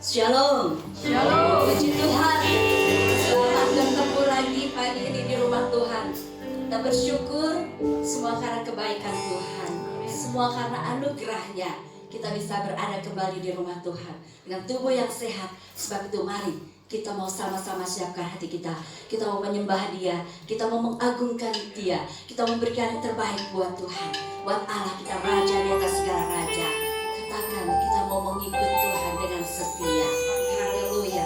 Shalom. Shalom. Puji Tuhan. Selamat bertemu lagi pagi ini di rumah Tuhan. Kita bersyukur semua karena kebaikan Tuhan, semua karena anugerahnya kita bisa berada kembali di rumah Tuhan dengan tubuh yang sehat. Sebab itu mari kita mau sama-sama siapkan hati kita. Kita mau menyembah Dia, kita mau mengagungkan Dia, kita memberikan yang terbaik buat Tuhan, buat Allah kita raja di atas segala raja. Katakan kita mau mengikut Tuhan dengan setia. Haleluya.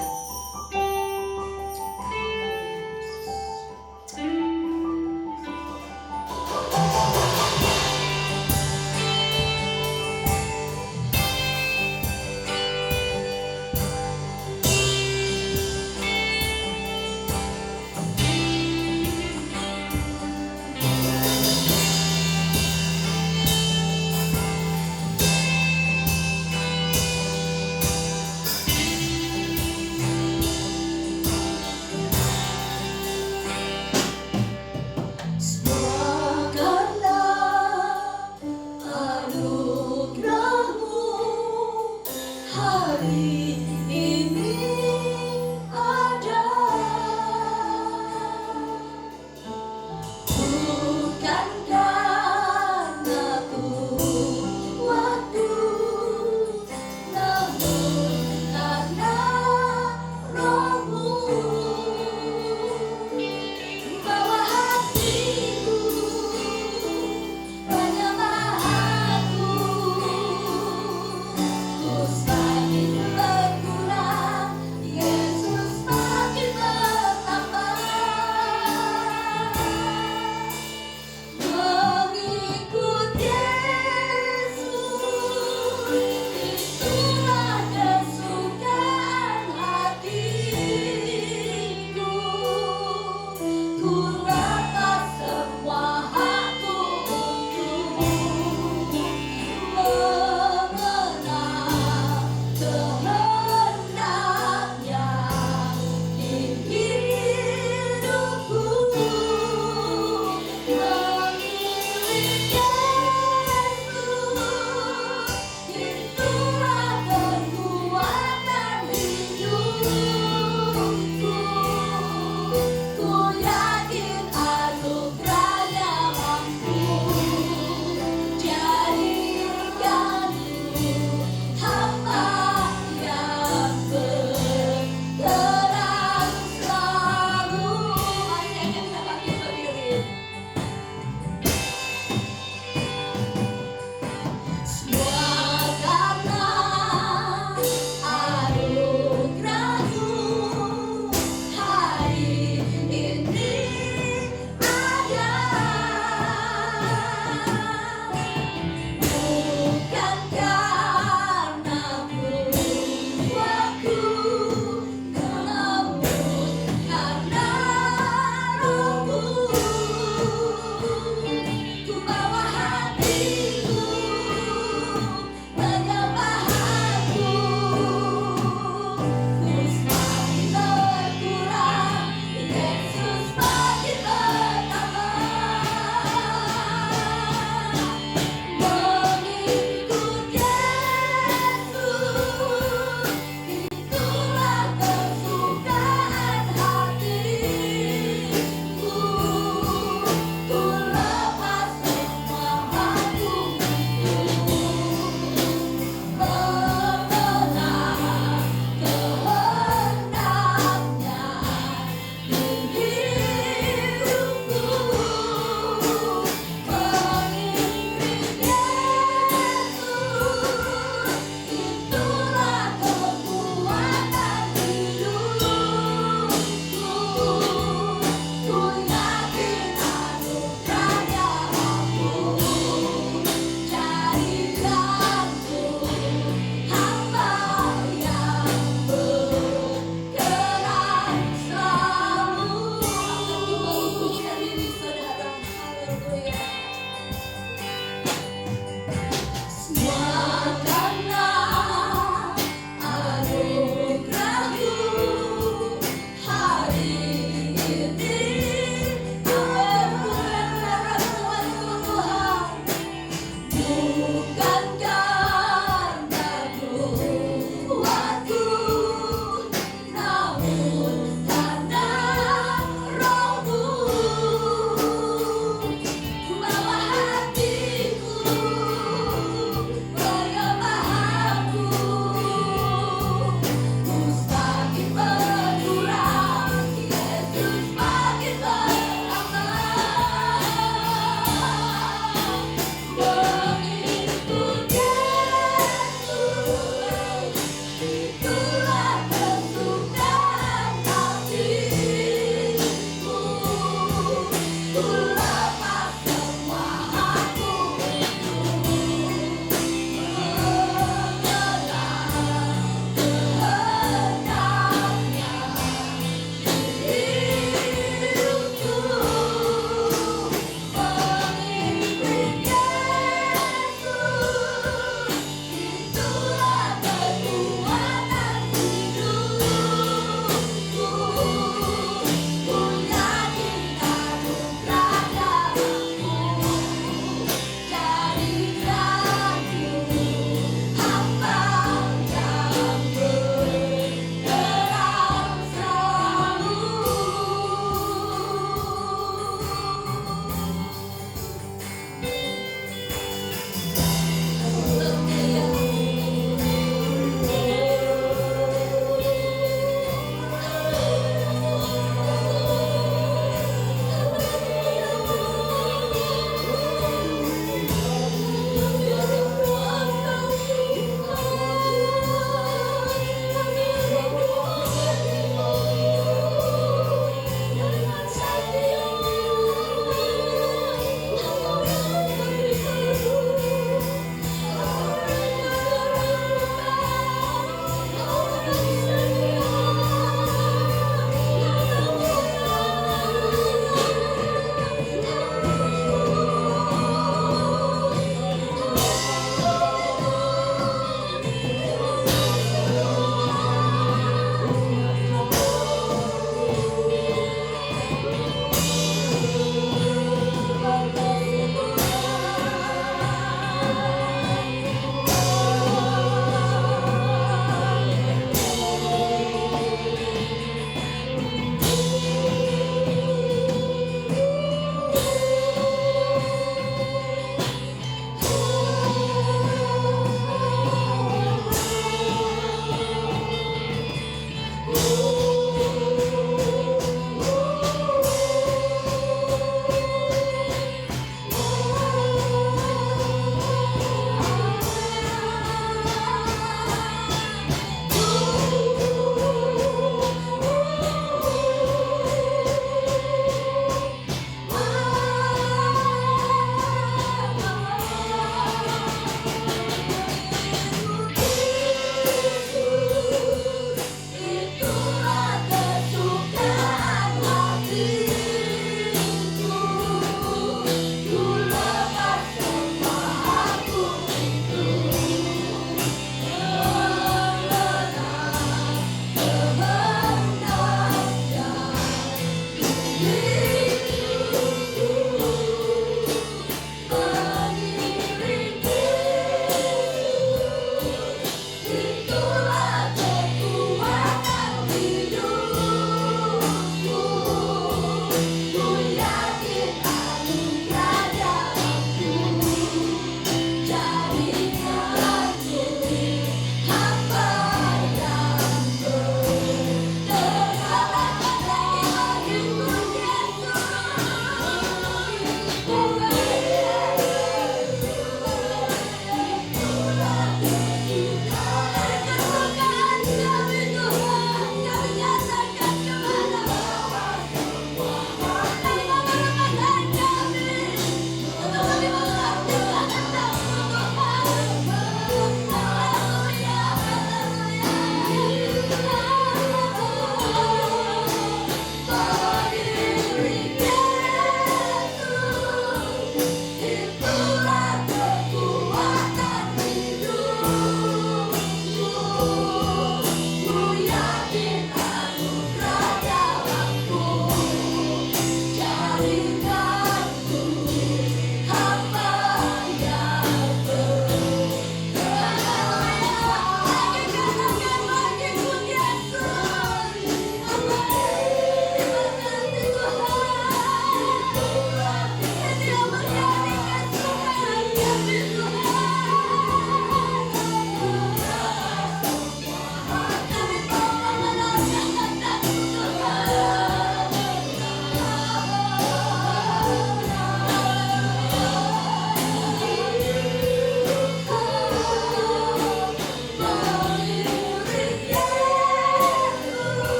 Semakin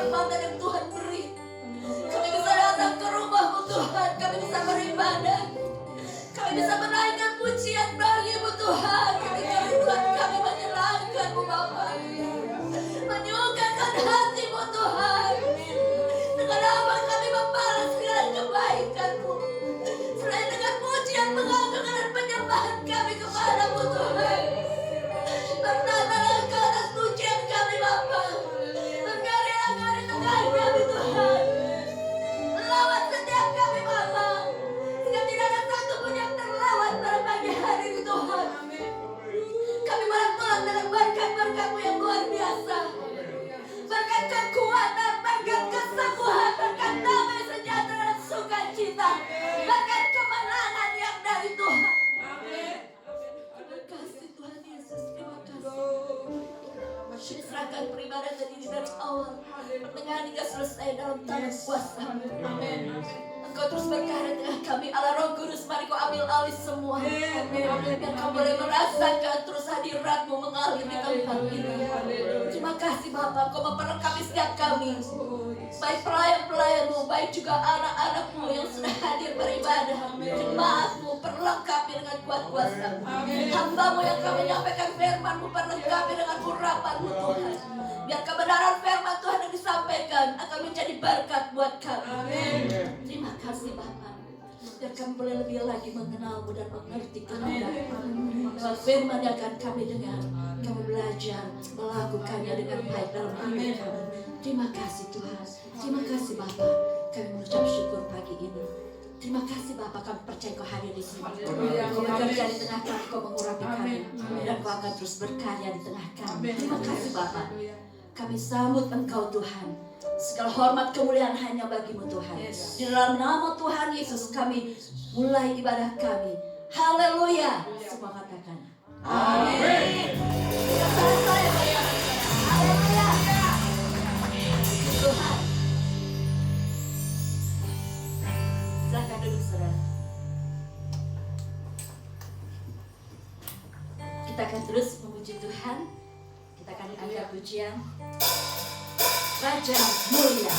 kesempatan yang Tuhan beri. Kami bisa datang ke rumah-Mu Tuhan. Kami bisa beribadah. Kami bisa menaikkan pujian bagi-Mu Tuhan. Ketika rinduan kami menyenangkan-Mu Bapa, menyukakan hati-Mu Tuhan. Dengan apa kami membalas segala kebaikan-Mu, selain dengan pujian, pengagungan dan penyembahan kami kepada-Mu Tuhan. Bertatalah ke atas pujian kami Bapa. Berkaryalah Kau di tengah kami Tuhan. Lawat setiap kami Bapa, sehingga tidak ada satu pun yang terlewat pada pagi hari ini Tuhan. Kami pulang dengan berkat-berkat-Mu yang luar biasa. Berkat kekuatan, berkat kesembuhan, berkat damai sejahtera dan sukacita, berkat kemenangan yang dari Tuhan. Terima kasih Tuhan Yesus, terima kasih. Diserahkan peribadatan ini dari awal, pertengahan hingga selesai dalam tangan kuasa-Mu. Engkau terus berkarya tengah kami. Allah Roh Kudus, mari Kau ambil alih semua. Biar Kau boleh merasakan terus hadirat-Mu mengalir di tempat ini. Terima kasih Bapa, Kau memperlengkapi setiap kami, baik pelayan-pelayan-Mu, baik juga anak-anak-Mu yang sudah hadir beribadah. Jemaat-Mu perlengkapi dengan kuat kuasa. Hamba-Mu yang kami menyampaikan firman-Mu perlengkapi dengan urapan-Mu Tuhan. Biar kebenaran firman Tuhan yang disampaikan akan menjadi berkat buat kami. Terima kasih Bapa. Biar kami boleh lebih lagi mengenal-Mu dan mengerti kehendak-Mu. Lewat firman yang akan kami dengar, kami belajar melakukannya dengan baik dalam hidup kami. Terima kasih Tuhan. Terima kasih Bapa. Kami mengucap syukur pagi ini. Terima kasih Bapa, kami percaya Kau hadir di sini. Kau bekerja di tengah kami, Kau mengurapi kami, dan Kau akan terus berkarya di tengah kami. Terima kasih Bapa. Kami sambut Engkau Tuhan. Segala hormat kemuliaan hanya bagi-Mu Tuhan. Di dalam nama Tuhan Yesus kami mulai ibadah kami. Haleluya. Semua katakan amin. Haleluya. Tuhan. Silakan duduk saudara. Kita akan terus memuji Tuhan. Kita akan angkat pujian Raja Mulia.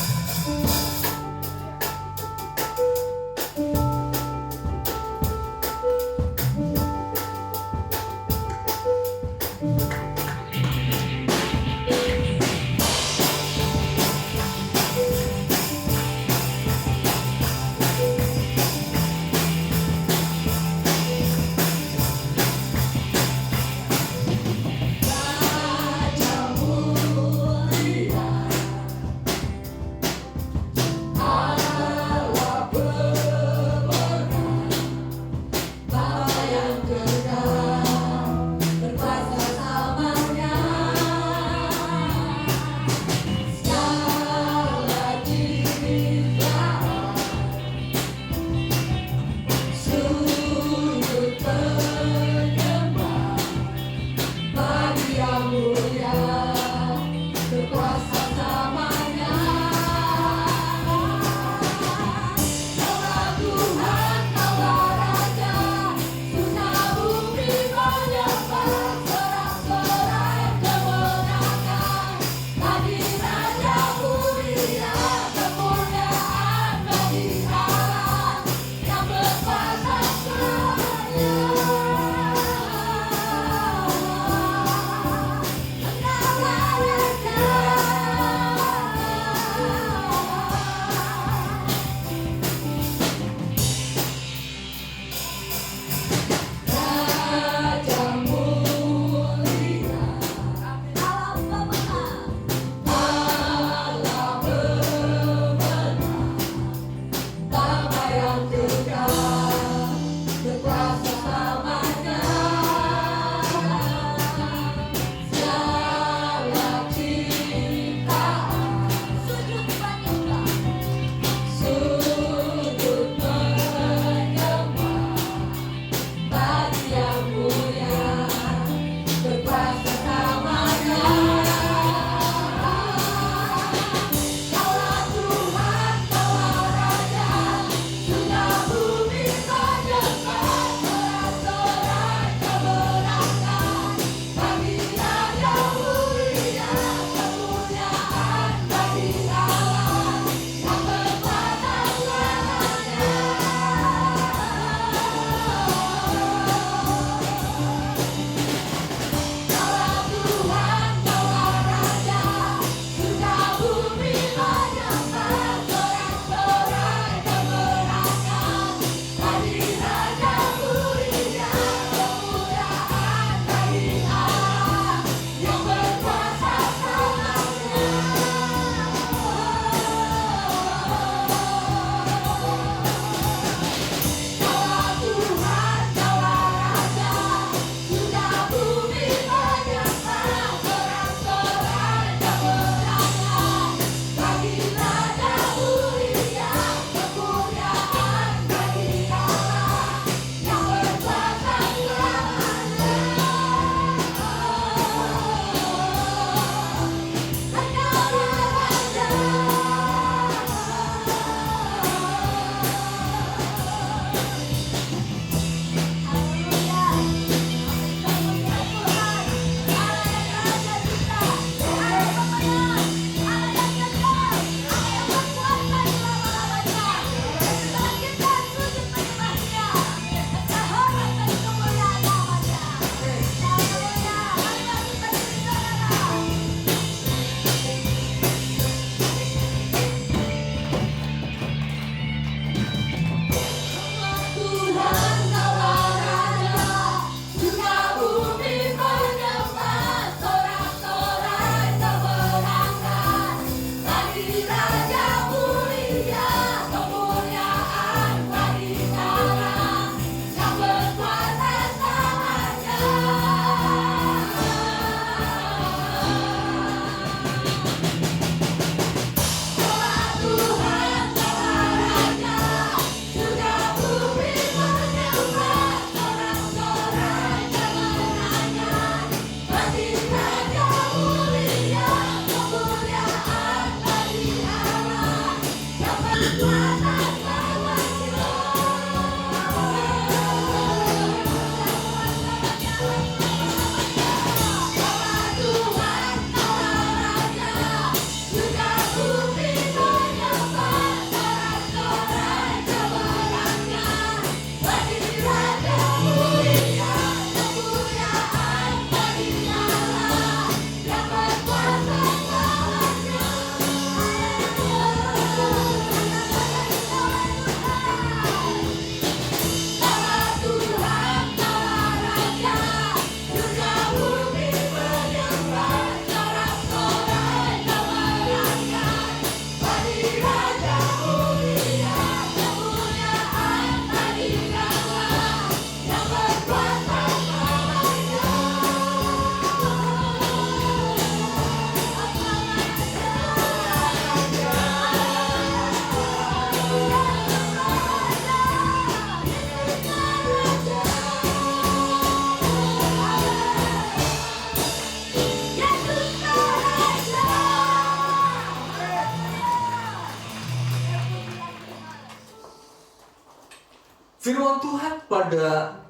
Firman Tuhan pada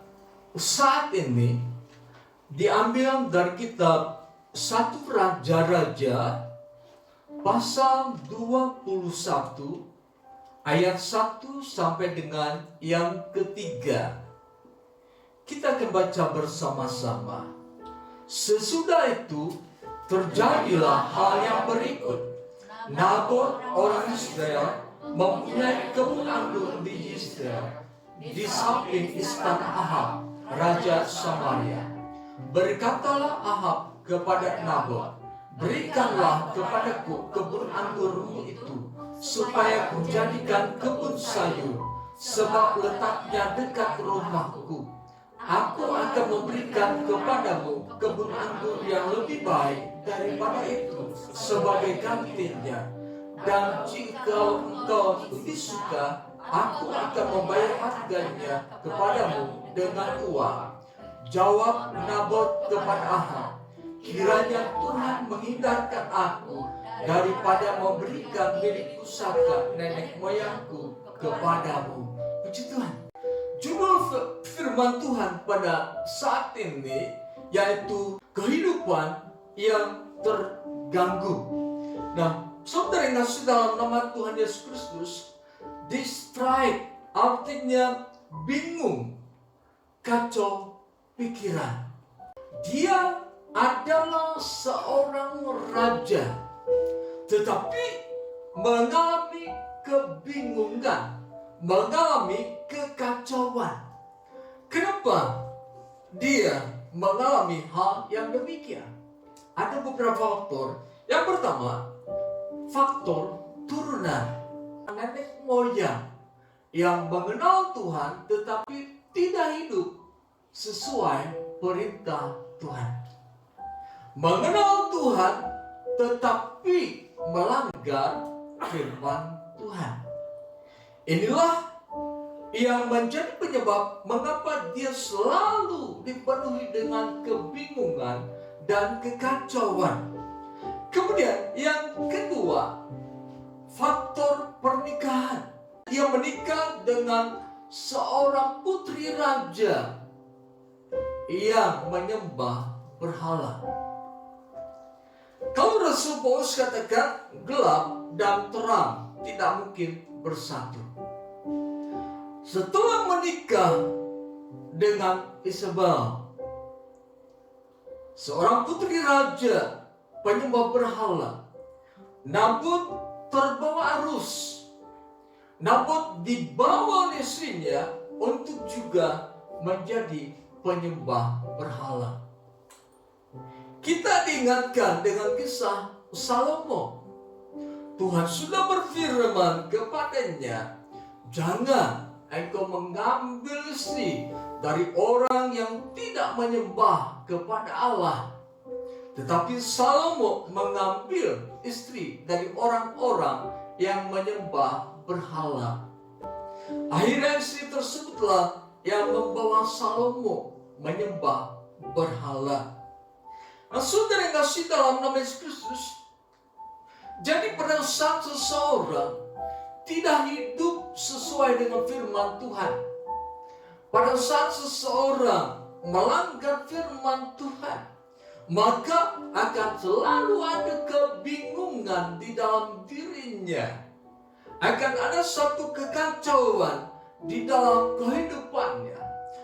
saat ini diambil dari kitab 1 Raja-Raja pasal 21 ayat 1 sampai dengan yang ketiga. Kita akan baca bersama-sama. Sesudah itu terjadilah hal yang berikut. Nabot orang Israel mempunyai kebun anggur di Yisrael, di samping istana Ahab, raja Samaria. Berkatalah Ahab kepada Nabot, berikanlah kepadaku kebun anggurmu itu, supaya kujadikan kebun sayur, sebab letaknya dekat rumahku. Aku akan memberikan kepadamu kebun anggur yang lebih baik daripada itu sebagai gantinya. Dan jika engkau lebih suka, aku akan membayar harganya kepadamu dengan uang. Jawab Nabot kepada Ahab, kiranya Tuhan menghindarkan aku daripada memberikan milik pusaka nenek moyangku kepadamu. Puji Tuhan. Judul firman Tuhan pada saat ini yaitu kehidupan yang terganggu. Nah, saudara yang kasih dalam nama Tuhan Yesus Kristus, distraught artinya bingung, kacau pikiran. Dia adalah seorang raja, tetapi mengalami kebingungan, mengalami kekacauan. Kenapa dia mengalami hal yang demikian? Ada beberapa faktor. Yang pertama, faktor turunan nenek moyang yang mengenal Tuhan tetapi tidak hidup sesuai perintah Tuhan. Mengenal Tuhan tetapi melanggar firman Tuhan. Inilah yang menjadi penyebab mengapa dia selalu dipenuhi dengan kebingungan dan kekacauan. Kemudian yang kedua, faktor pernikahan. Dia menikah dengan seorang putri raja yang menyembah berhala. Kalau Rasul Paulus katakan gelap dan terang tidak mungkin bersatu. Setelah menikah dengan Isabel, seorang putri raja penyembah berhala, Nabot terbawa arus. Nabot dibawa oleh istrinya untuk juga menjadi penyembah berhala. Kita diingatkan dengan kisah Salomo. Tuhan sudah berfirman kepadanya, jangan engkau mengambil istri dari orang yang tidak menyembah kepada Allah. Tetapi Salomo mengambil istri dari orang-orang yang menyembah berhala. Akhirnya istri tersebutlah yang membawa Salomo menyembah berhala. Nah, saudara yang kasih dalam nama Yesus Kristus, jadi pada saat seseorang tidak hidup sesuai dengan firman Tuhan. Pada saat seseorang melanggar firman Tuhan, maka akan selalu ada kebingungan di dalam dirinya. Akan ada satu kekacauan di dalam kehidupannya.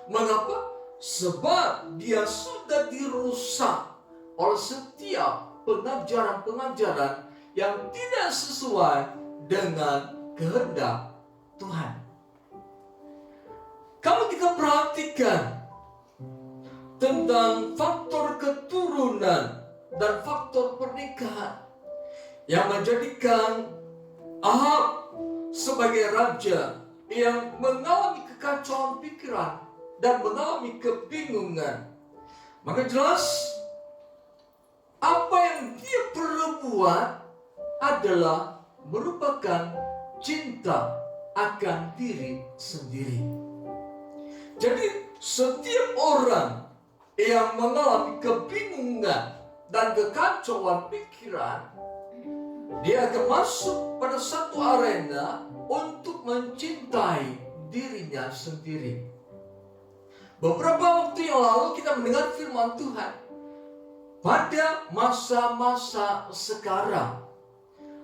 Mengapa? Sebab dia sudah dirusak oleh setiap pengajaran-pengajaran yang tidak sesuai dengan kehendak Tuhan. Kalau kita perhatikan tentang faktor keturunan dan faktor pernikahan yang menjadikan Ahab sebagai raja yang mengalami kekacauan pikiran dan mengalami kebingungan, maka jelas apa yang dia perlu buat adalah merupakan cinta akan diri sendiri. Jadi setiap orang yang mengalami kebingungan dan kekacauan pikiran, dia akan masuk pada satu arena untuk mencintai dirinya sendiri. Beberapa waktu yang lalu kita mendengar firman Tuhan. Pada masa-masa sekarang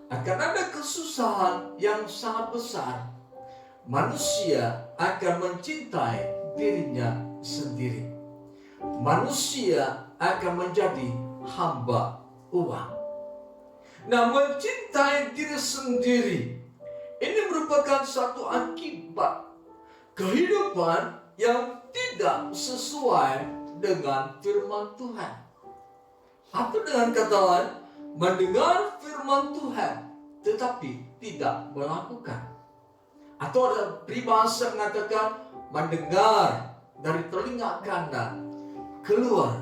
akan ada kesusahan yang sangat besar. Manusia akan mencintai dirinya sendiri. Manusia akan menjadi hamba uang. Nah, mencintai diri sendiri ini merupakan satu akibat kehidupan yang tidak sesuai dengan firman Tuhan. Atau dengan kata lain, mendengar firman Tuhan tetapi tidak melakukan. Atau ada peribahasa mengatakan mendengar dari telinga kanan keluar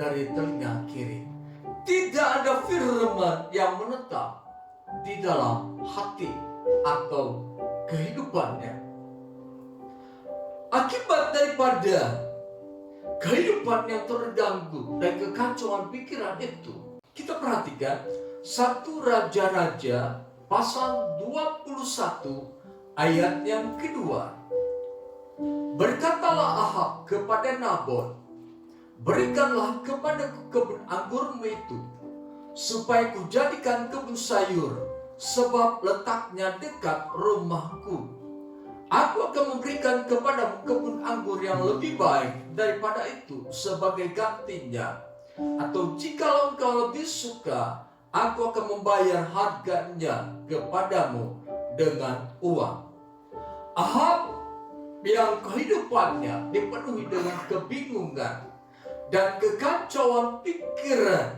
dari telinga kiri. Tidak ada firman yang menetap di dalam hati atau kehidupannya. Akibat daripada kehidupan yang terganggu dan kekacauan pikiran itu, kita perhatikan 1 Raja-Raja pasal 21 ayat yang kedua. Berkatalah Ahab kepada Nabot, berikanlah kepadaku kebun anggurmu itu, supaya kujadikan kebun sayur, sebab letaknya dekat rumahku. Aku akan memberikan kepadamu kebun anggur yang lebih baik daripada itu sebagai gantinya. Atau jikalau engkau lebih suka, aku akan membayar harganya kepadamu dengan uang. Ahab yang kehidupannya dipenuhi dengan kebingungan dan kekacauan pikiran,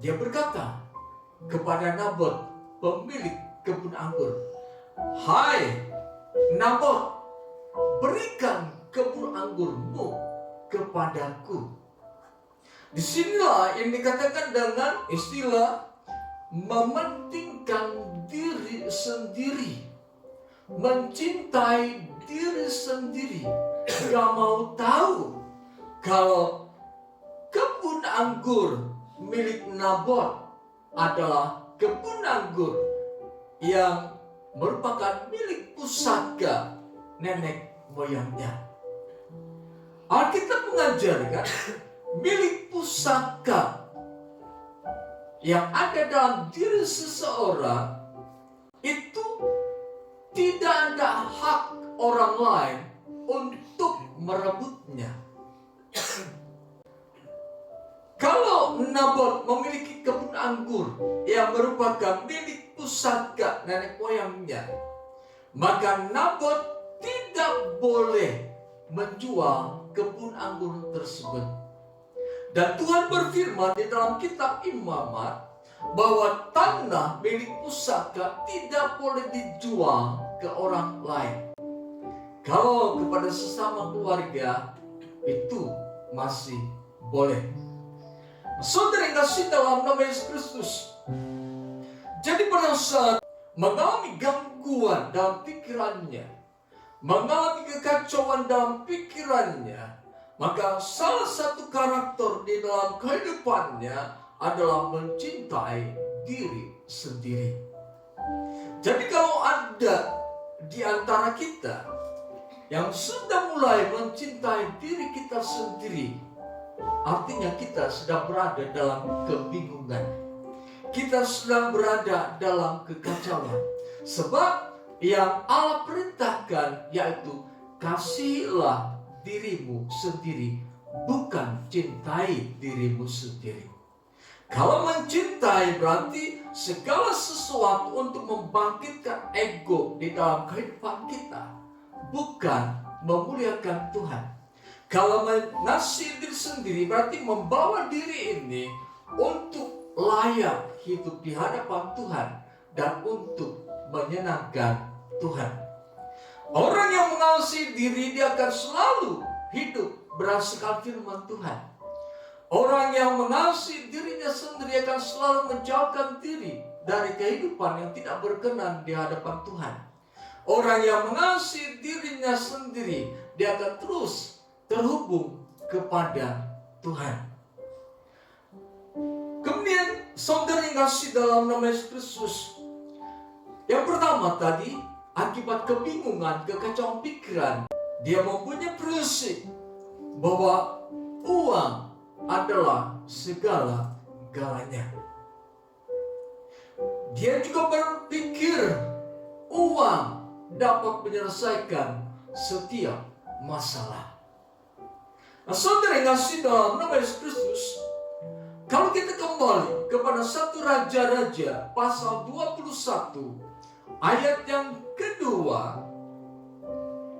dia berkata kepada Nabot, pemilik kebun anggur, "Hai Nabot, berikan kebun anggurmu kepadaku." Disinilah yang dikatakan dengan istilah mementingkan diri sendiri, mencintai diri sendiri. Gak mau tahu kalau kebun anggur milik Nabot adalah kebun anggur yang merupakan milik pusaka nenek moyangnya. Alkitab mengajarkan milik pusaka yang ada dalam diri seseorang itu tidak ada hak orang lain untuk merebutnya. Kalau Nabot memiliki kebun anggur yang merupakan milik pusaka nenek moyangnya, maka Nabot tidak boleh menjual kebun anggur tersebut. Dan Tuhan berfirman di dalam kitab Imamat bahwa tanah milik pusaka tidak boleh dijual ke orang lain. Kalau kepada sesama keluarga itu masih boleh. Saudara yang kasih dalam nama Yesus Kristus, jadi pada saat mengalami gangguan dalam pikirannya, mengalami kekacauan dalam pikirannya, maka salah satu karakter di dalam kehidupannya adalah mencintai diri sendiri. Jadi kalau di antara kita yang sudah mulai mencintai diri kita sendiri, artinya kita sedang berada dalam kebingungan. Kita sedang berada dalam kekacauan. Sebab yang Allah perintahkan yaitu kasihilah dirimu sendiri, bukan cintai dirimu sendiri. Kalau mencintai berarti segala sesuatu untuk membangkitkan ego di dalam kehidupan kita, bukan memuliakan Tuhan. Kalau mengasihi diri sendiri berarti membawa diri ini untuk layak hidup di hadapan Tuhan dan untuk menyenangkan Tuhan. Orang yang mengasihi diri, dia akan selalu hidup berdasarkan firman Tuhan. Orang yang mengasihi dirinya sendiri akan selalu menjauhkan diri dari kehidupan yang tidak berkenan di hadapan Tuhan. Orang yang mengasihi dirinya sendiri, dia akan terus terhubung kepada Tuhan. Kemudian saudara yang kasih dalam nama Yesus Kristus, yang pertama tadi, akibat kebingungan, kekacauan pikiran, dia mempunyai prinsip bahwa uang adalah segala-galanya. Dia juga berpikir uang dapat menyelesaikan setiap masalah. Nah, saudara yang kasih dalam nama Yesus Kristus, kalau kita kembali kepada 1 Raja-Raja pasal 21 ayat yang kedua,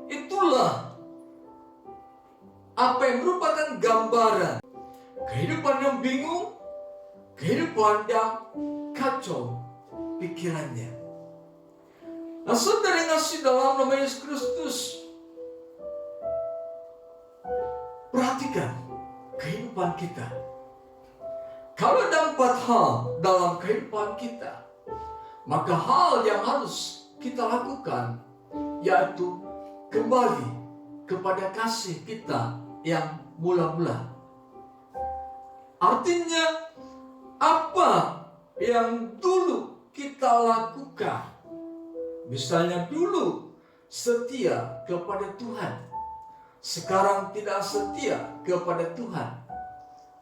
itulah apa yang merupakan gambaran kehidupan yang bingung, kehidupan yang kacau pikirannya. Nah, saudara yang kasih dalam nama Yesus Kristus, perhatikan kehidupan kita. Kalau ada 4 hal dalam kehidupan kita, maka hal yang harus kita lakukan yaitu kembali kepada kasih kita yang mula-mula. Artinya, apa yang dulu kita lakukan, misalnya dulu setia kepada Tuhan, sekarang tidak setia kepada Tuhan,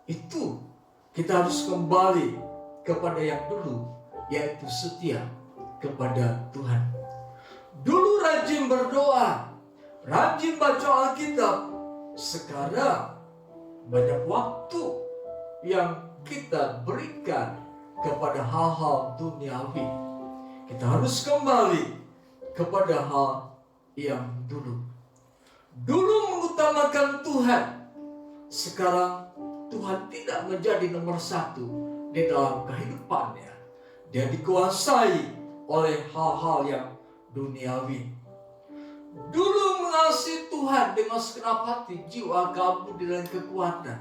itu kita harus kembali kepada yang dulu, yaitu setia kepada Tuhan. Dulu rajin berdoa, rajin baca Alkitab, sekarang banyak waktu yang kita berikan kepada hal-hal duniawi. Kita harus kembali kepada hal yang dulu. Dulu mengutamakan Tuhan, sekarang Tuhan tidak menjadi nomor 1 di dalam kehidupannya. Dia dikuasai oleh hal-hal yang duniawi. Dulu mengasihi Tuhan dengan segenap hati, jiwa, kalbu, dan kekuatan.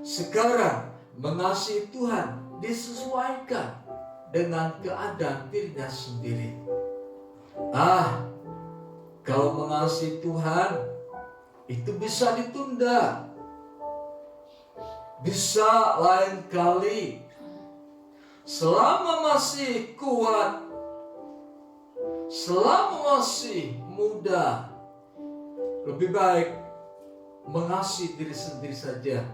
Sekarang mengasihi Tuhan disesuaikan dengan keadaan dirinya sendiri. Kalau mengasihi Tuhan itu bisa ditunda, bisa lain kali. Selama masih kuat, selama masih muda, lebih baik mengasihi diri sendiri saja.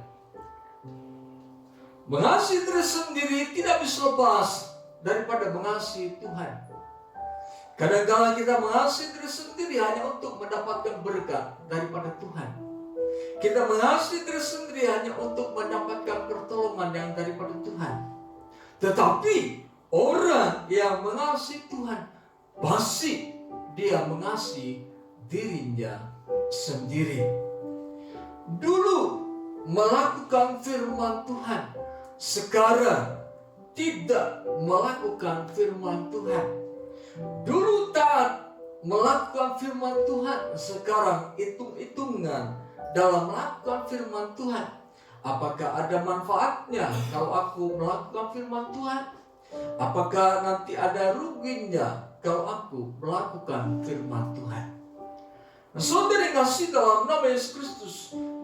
Mengasihi diri sendiri tidak bisa lepas daripada mengasihi Tuhan. Kadang-kadang kita mengasihi diri sendiri hanya untuk mendapatkan berkat daripada Tuhan. Kita mengasihi diri sendiri hanya untuk mendapatkan pertolongan yang daripada Tuhan. Tetapi orang yang mengasihi Tuhan, pasti dia mengasihi dirinya sendiri. Dulu melakukan firman Tuhan, sekarang tidak melakukan firman Tuhan. Dulu taat melakukan firman Tuhan, sekarang hitung-hitungan dalam melakukan firman Tuhan. Apakah ada manfaatnya kalau aku melakukan firman Tuhan? Apakah nanti ada ruginya kalau aku melakukan firman Tuhan? Nah, saudara yang kasih dalam nama Yesus Kristus,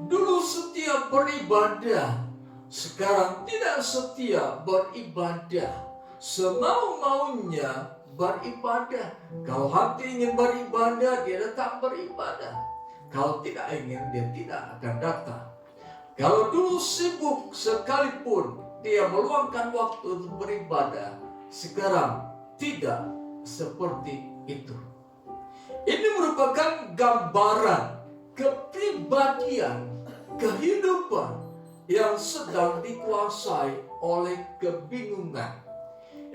dulu setia beribadah, sekarang tidak setia beribadah. semau-maunya beribadah. Kalau hati ingin beribadah, dia datang beribadah. Kalau tidak ingin, dia tidak akan datang. Kalau dulu sibuk sekalipun dia meluangkan waktu untuk beribadah, sekarang tidak seperti itu. Ini merupakan gambaran kepribadian, kehidupan yang sedang dikuasai oleh kebingungan,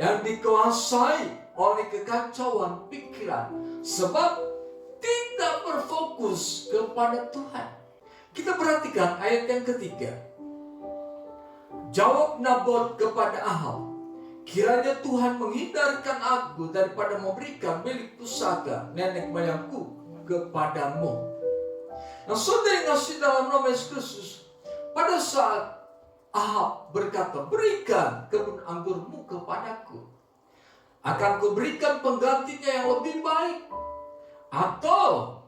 yang dikuasai oleh kekacauan pikiran, sebab tidak berfokus kepada Tuhan. Kita perhatikan ayat yang ketiga. Jawab Nabot kepada Ahab, kiranya Tuhan menghindarkan aku daripada memberikan milik pusaka nenek moyangku kepadamu. Nah, saudara yang kasih dalam nama Yesus Kristus, pada saat Ahab berkata, berikan kebun anggurmu kepadaku, akan kuberikan penggantinya yang lebih baik. Atau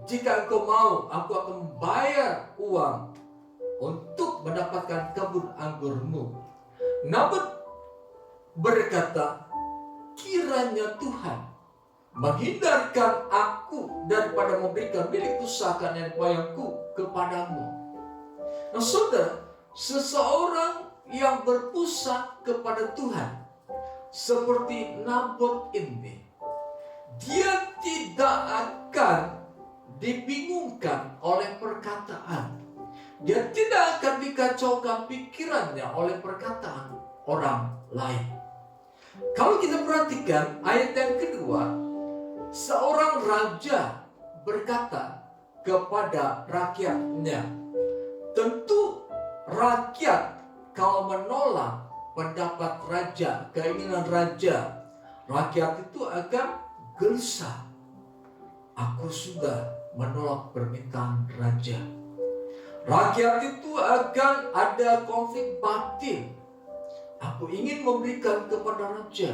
jika engkau mau, aku akan membayar uang untuk mendapatkan kebun anggurmu. Nabot berkata, kiranya Tuhan menghindarkan aku daripada memberikan milik pusaka nenek moyangku kepadamu. Nah, saudara, seseorang yang berpusat kepada Tuhan seperti Nabot ini, dia tidak akan dibingungkan oleh perkataan. Dia tidak akan dikacaukan pikirannya oleh perkataan orang lain. Kalau kita perhatikan ayat yang kedua, seorang raja berkata kepada rakyatnya. Tentu rakyat kalau menolak pendapat raja, keinginan raja, rakyat itu akan gelisah. Aku sudah menolak permintaan raja. Rakyat itu akan ada konflik batin. Aku ingin memberikan kepada raja,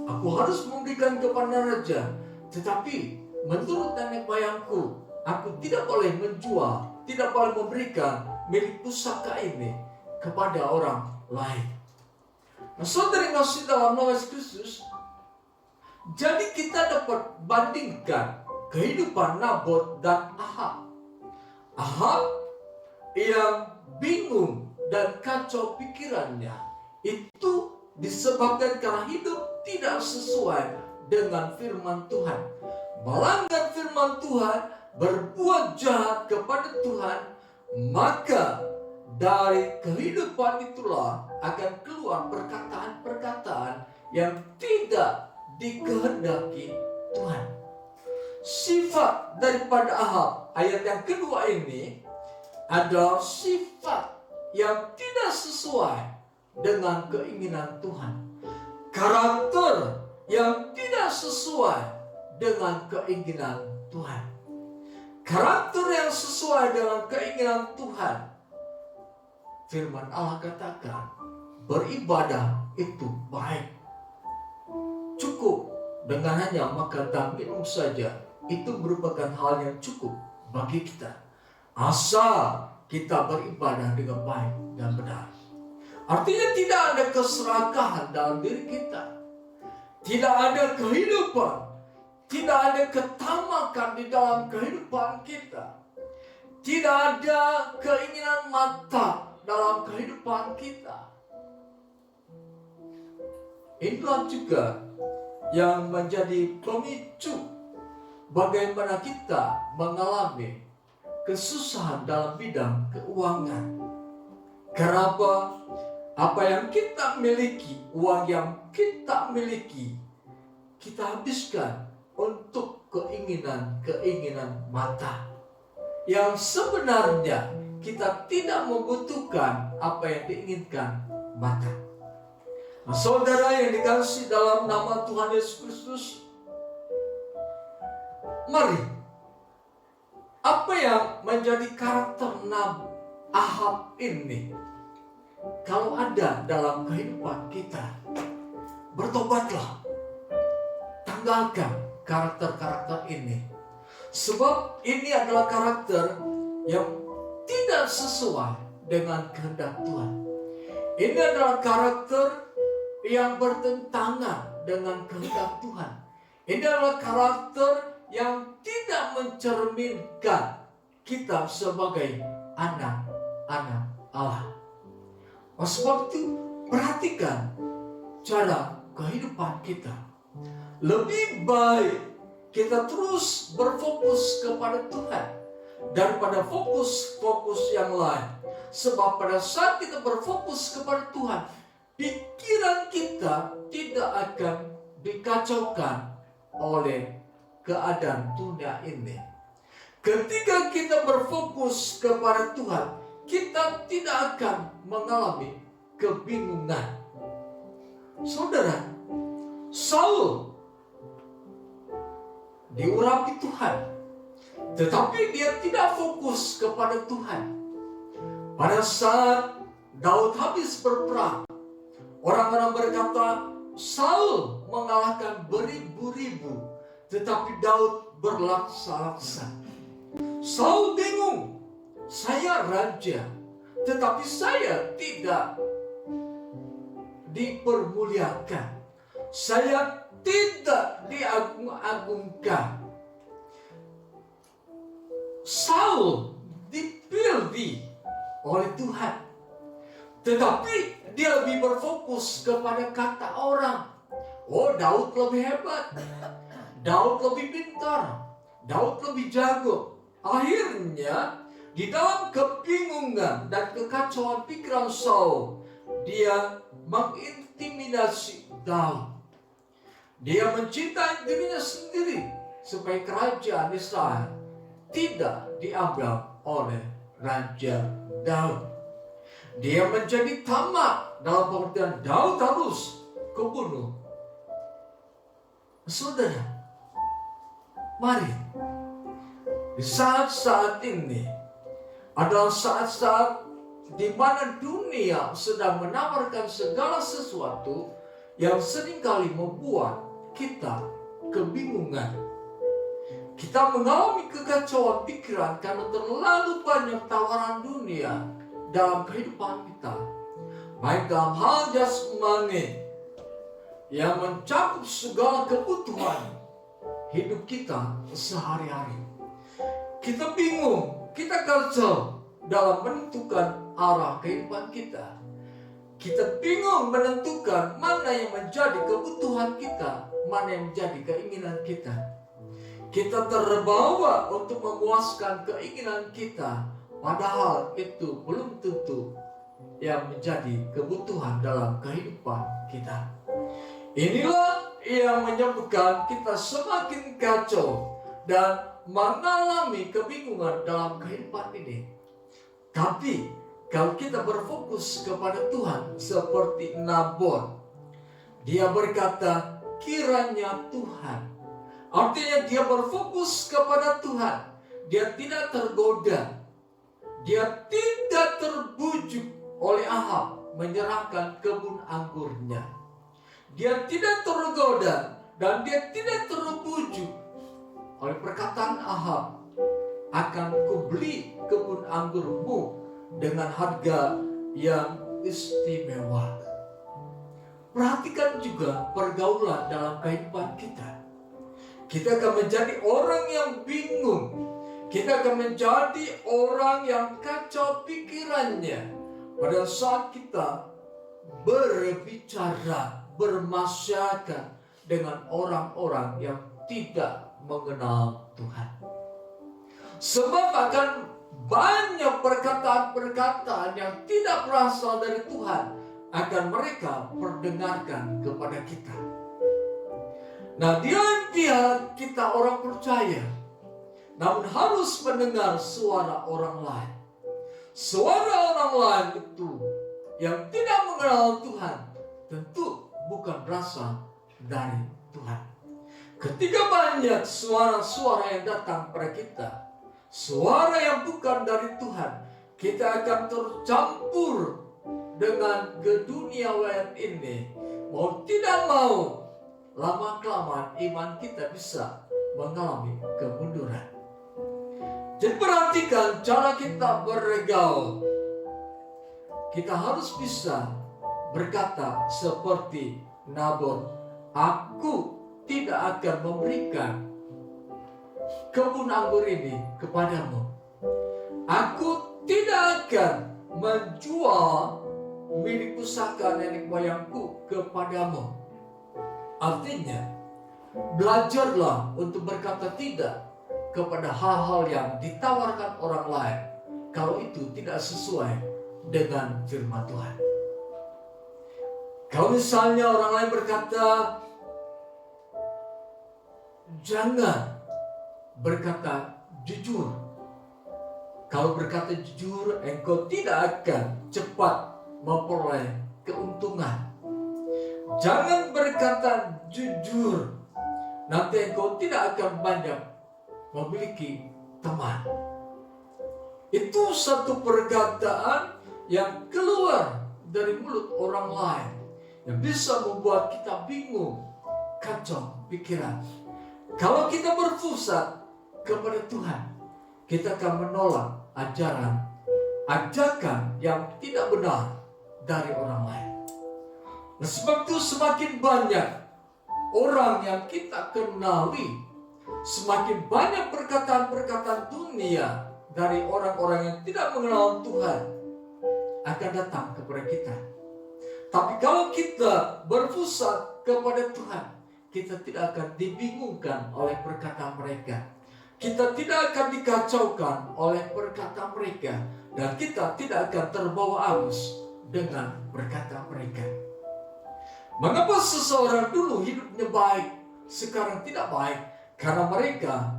aku harus memberikan kepada raja, tetapi menurut nenek moyangku, aku tidak boleh menjual, tidak boleh memberikan milik pusaka ini kepada orang lain. Nah, saudara yang kasih dalam nama Yesus Kristus, jadi kita dapat bandingkan kehidupan Nabot dan Ahab. Ahab yang bingung dan kacau pikirannya itu disebabkan karena hidup tidak sesuai dengan firman Tuhan, melanggar firman Tuhan, berbuat jahat kepada Tuhan. Maka dari kehidupan itulah akan keluar perkataan-perkataan yang tidak dikehendaki Tuhan. Sifat daripada Ahab ayat yang kedua ini adalah sifat yang tidak sesuai dengan keinginan Tuhan. Karakter yang tidak sesuai dengan keinginan Tuhan. Karakter yang sesuai dengan keinginan Tuhan, firman Allah katakan, beribadah itu baik. Cukup dengan hanya makan dan minum saja, itu merupakan hal yang cukup bagi kita, asal kita beribadah dengan baik dan benar. Artinya tidak ada keserakahan dalam diri kita, tidak ada kehidupan, tidak ada ketamakan di dalam kehidupan kita, tidak ada keinginan mata dalam kehidupan kita. Inilah juga yang menjadi pemicu bagaimana kita mengalami kesusahan dalam bidang keuangan. Kenapa? Apa yang kita miliki, uang yang kita miliki, kita habiskan untuk keinginan-keinginan mata, yang sebenarnya kita tidak membutuhkan apa yang diinginkan mata. Nah, saudara yang dikasihi dalam nama Tuhan Yesus Kristus, mari, apa yang menjadi karakter Ahab ini, kalau ada dalam kehidupan kita, bertobatlah, tanggalkan karakter-karakter ini, sebab ini adalah karakter yang tidak sesuai dengan kehendak Tuhan. Ini adalah karakter yang bertentangan dengan kehendak Tuhan. Ini adalah karakter yang tidak mencerminkan kita sebagai anak-anak Allah. Oleh sebab itu, perhatikan cara kehidupan kita. Lebih baik kita terus berfokus kepada Tuhan daripada fokus yang lain. Sebab pada saat kita berfokus kepada Tuhan, pikiran kita tidak akan dikacaukan oleh keadaan dunia ini. Ketika kita berfokus kepada Tuhan, kita tidak akan mengalami kebingungan. Saudara, Saul diurapi Tuhan, tetapi dia tidak fokus kepada Tuhan. Pada saat Daud habis berperang, orang-orang berkata Saul mengalahkan beribu-ribu, tetapi Daud berlaksa-laksa. Saul bingung, saya raja, tetapi saya tidak dipermuliakan, saya tidak diagung-agungkan. Saul dipilih oleh Tuhan, tetapi dia lebih berfokus kepada kata orang. Oh, Daud lebih hebat, Daud lebih pintar, Daud lebih jago. Akhirnya di dalam kebingungan dan kekacauan pikiran Saul, dia mengintimidasi Daud. Dia mencintai dirinya sendiri supaya kerajaan Israel tidak diambil oleh Raja Daud. Dia menjadi tamak dalam pengertian Daud harus kubunuh. Saudara, mari di saat-saat ini adalah saat-saat di mana dunia sedang menawarkan segala sesuatu yang seringkali membuat kita kebingungan. Kita mengalami kekacauan pikiran karena terlalu banyak tawaran dunia dalam kehidupan kita, baik dalam hal jasmani yang mencakup segala kebutuhan hidup kita sehari-hari. Kita bingung, kita kacau dalam menentukan arah kehidupan kita. Kita bingung menentukan mana yang menjadi kebutuhan kita, mana yang menjadi keinginan kita. Kita terbawa untuk memuaskan keinginan kita, padahal itu belum tentu yang menjadi kebutuhan dalam kehidupan kita. Inilah yang menyebabkan kita semakin kacau dan mengalami kebingungan dalam kehidupan ini. Tapi kalau kita berfokus kepada Tuhan seperti Nabot, dia berkata kiranya Tuhan. Artinya dia berfokus kepada Tuhan. Dia tidak tergoda. Dia tidak terbujuk oleh Ahab menyerahkan kebun anggurnya. Dia tidak tergoda dan dia tidak terbujuk oleh perkataan Ahab, akan kubeli kebun anggurmu dengan harga yang istimewa. Perhatikan juga pergaulan dalam kehidupan kita. Kita akan menjadi orang yang bingung. Kita akan menjadi orang yang kacau pikirannya pada saat kita berbicara, bermasyarakat dengan orang-orang yang tidak mengenal Tuhan. Sebab akan banyak perkataan-perkataan yang tidak berasal dari Tuhan akan mereka perdengarkan kepada kita. Nah, di lain pihak kita orang percaya, namun harus mendengar suara orang lain. Suara orang lain itu yang tidak mengenal Tuhan tentu bukan berasal dari Tuhan. Ketika banyak suara-suara yang datang pada kita, suara yang bukan dari Tuhan, kita akan tercampur dengan keduniawian ini. Mau tidak mau, lama-kelamaan iman kita bisa mengalami kemunduran. Jadi perhatikan cara kita bergaul. Kita harus bisa berkata seperti Nabot, aku tidak akan memberikan kebun anggur ini kepadamu. Aku tidak akan menjual milik pusaka nenek moyangku kepadamu. Artinya, belajarlah untuk berkata tidak kepada hal-hal yang ditawarkan orang lain kalau itu tidak sesuai dengan firman Tuhan. Kalau misalnya orang lain berkata, jangan berkata jujur. Kalau berkata jujur, engkau tidak akan cepat memperoleh keuntungan. Jangan berkata jujur, nanti engkau tidak akan banyak memiliki teman. Itu satu perkataan yang keluar dari mulut orang lain yang bisa membuat kita bingung, kacau pikiran. Kalau kita berpusat kepada Tuhan, kita akan menolak ajakan yang tidak benar dari orang lain. Nah, sebab itu semakin banyak orang yang kita kenali, semakin banyak perkataan-perkataan dunia dari orang-orang yang tidak mengenal Tuhan akan datang kepada kita. Tapi kalau kita berpusat kepada Tuhan, kita tidak akan dibingungkan oleh perkataan mereka. Kita tidak akan dikacaukan oleh perkataan mereka. Dan kita tidak akan terbawa arus dengan perkataan mereka. Mengapa seseorang dulu hidupnya baik, sekarang tidak baik? Karena mereka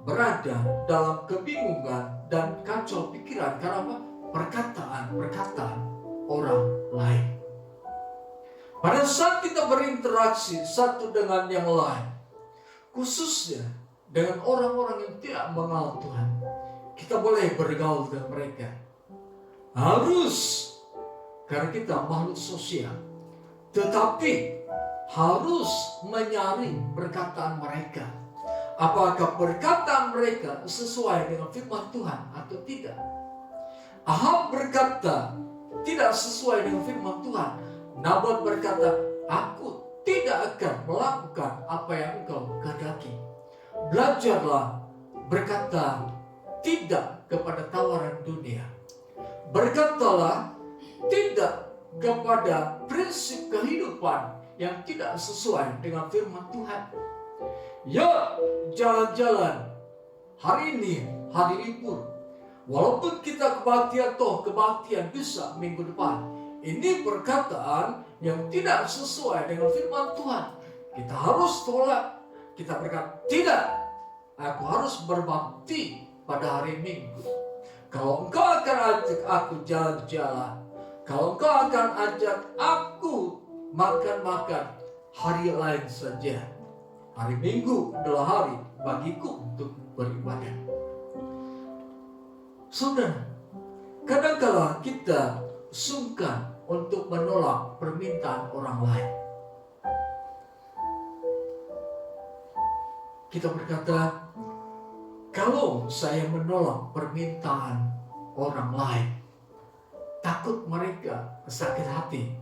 berada dalam kebingungan dan kacau pikiran karena perkataan orang lain. Pada saat kita berinteraksi satu dengan yang lain, khususnya dengan orang-orang yang tidak mengenal Tuhan, kita boleh bergaul dengan mereka. Harus, karena kita makhluk sosial, tetapi harus menyaring perkataan mereka. Apakah perkataan mereka sesuai dengan firman Tuhan atau tidak? Ahab berkata tidak sesuai dengan firman Tuhan. Nabot berkata, aku tidak akan melakukan apa yang engkau kehendaki. Belajarlah berkata tidak kepada tawaran dunia. Berkatalah tidak kepada prinsip kehidupan yang tidak sesuai dengan firman Tuhan. Ya, jalan-jalan hari ini, hari libur. Walaupun kita kebaktian bisa minggu depan. Ini perkataan yang tidak sesuai dengan firman Tuhan. Kita harus tolak. Kita berkata, tidak, aku harus berbakti pada hari Minggu. Kalau engkau akan ajak aku jalan-jalan, kalau engkau akan ajak aku makan-makan, hari lain saja. Hari Minggu adalah hari bagiku untuk beribadah. Saudara, kadang-kala kita sungkan untuk menolak permintaan orang lain. Kita berkata, kalau saya menolak permintaan orang lain, takut mereka sakit hati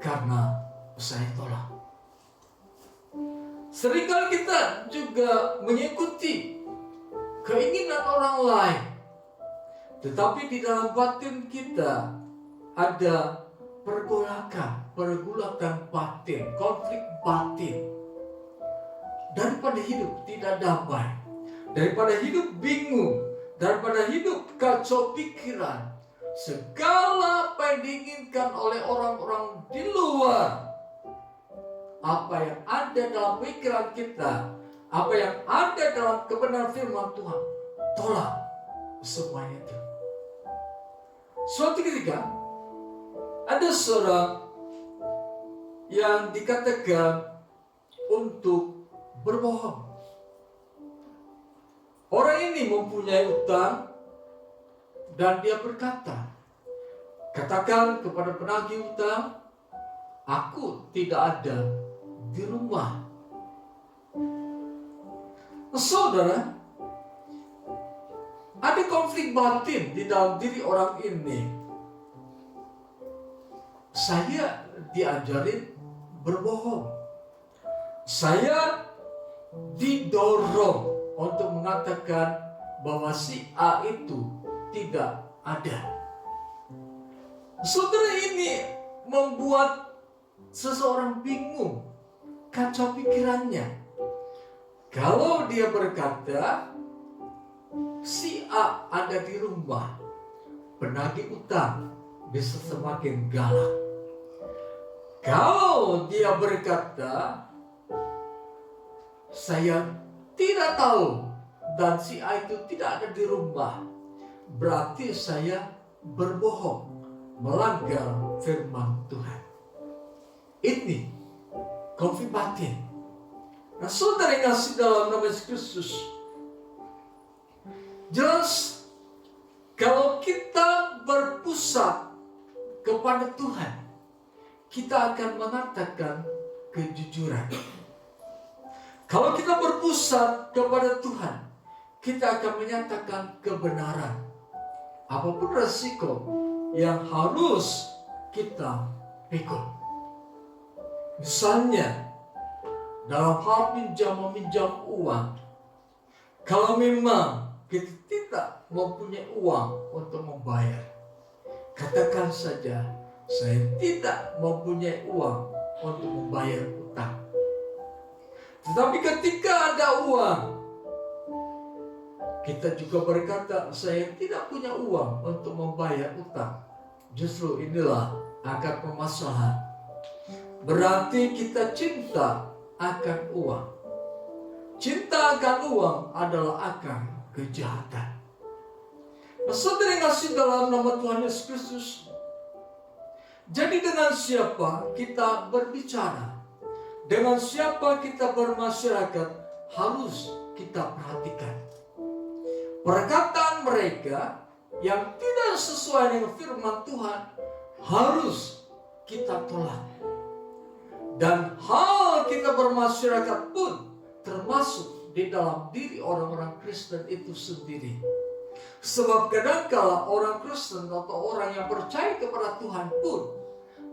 karena saya tolak. Seringkali kita juga mengikuti keinginan orang lain, tetapi di dalam batin kita ada pergolakan batin, konflik batin. Daripada hidup tidak damai, daripada hidup bingung, daripada hidup kacau pikiran, segala apa yang diinginkan oleh orang-orang di luar, apa yang ada dalam pikiran kita, apa yang ada dalam kebenaran firman Tuhan, tolak semuanya itu. Suatu ketika ada seorang yang dikatakan untuk berbohong. Orang ini mempunyai utang dan dia berkata, katakan kepada penagih utang, aku tidak ada di rumah. Saudara, ada konflik batin di dalam diri orang ini. saya diajarin berbohong. Saya didorong untuk mengatakan bahwa si A itu tidak ada. Saudara, ini membuat seseorang bingung, kacau pikirannya. Kalau dia berkata si A ada di rumah, penagih utang bisa semakin galak. Kalau dia berkata saya tidak tahu dan si A itu tidak ada di rumah, berarti saya berbohong, melanggar firman Tuhan. Ini konflik batin. Nah, saudara yang kasih dalam nama Yesus Kristus, jelas kalau kita berpusat kepada Tuhan, kita akan mengatakan kejujuran. Kalau kita berpusat kepada Tuhan, kita akan menyatakan kebenaran. Apapun resiko yang harus kita pikul. Misalnya, dalam hal meminjam uang, kalau memang kita tidak mempunyai uang untuk membayar, katakan saja, saya tidak mempunyai uang untuk membayar utang. Tetapi ketika ada uang, kita juga berkata, saya tidak punya uang untuk membayar utang. Justru inilah akar permasalahan. Berarti kita cinta akan uang. Cinta akan uang adalah akar kejahatan. Nah, saudara yang kasih dalam nama Tuhan Yesus Kristus, jadi dengan siapa kita berbicara, dengan siapa kita bermasyarakat, harus kita perhatikan. Perkataan mereka yang tidak sesuai dengan firman Tuhan harus kita tolak. Dan hal kita bermasyarakat pun termasuk di dalam diri orang-orang Kristen itu sendiri. Sebab kadangkala orang Kristen atau orang yang percaya kepada Tuhan pun,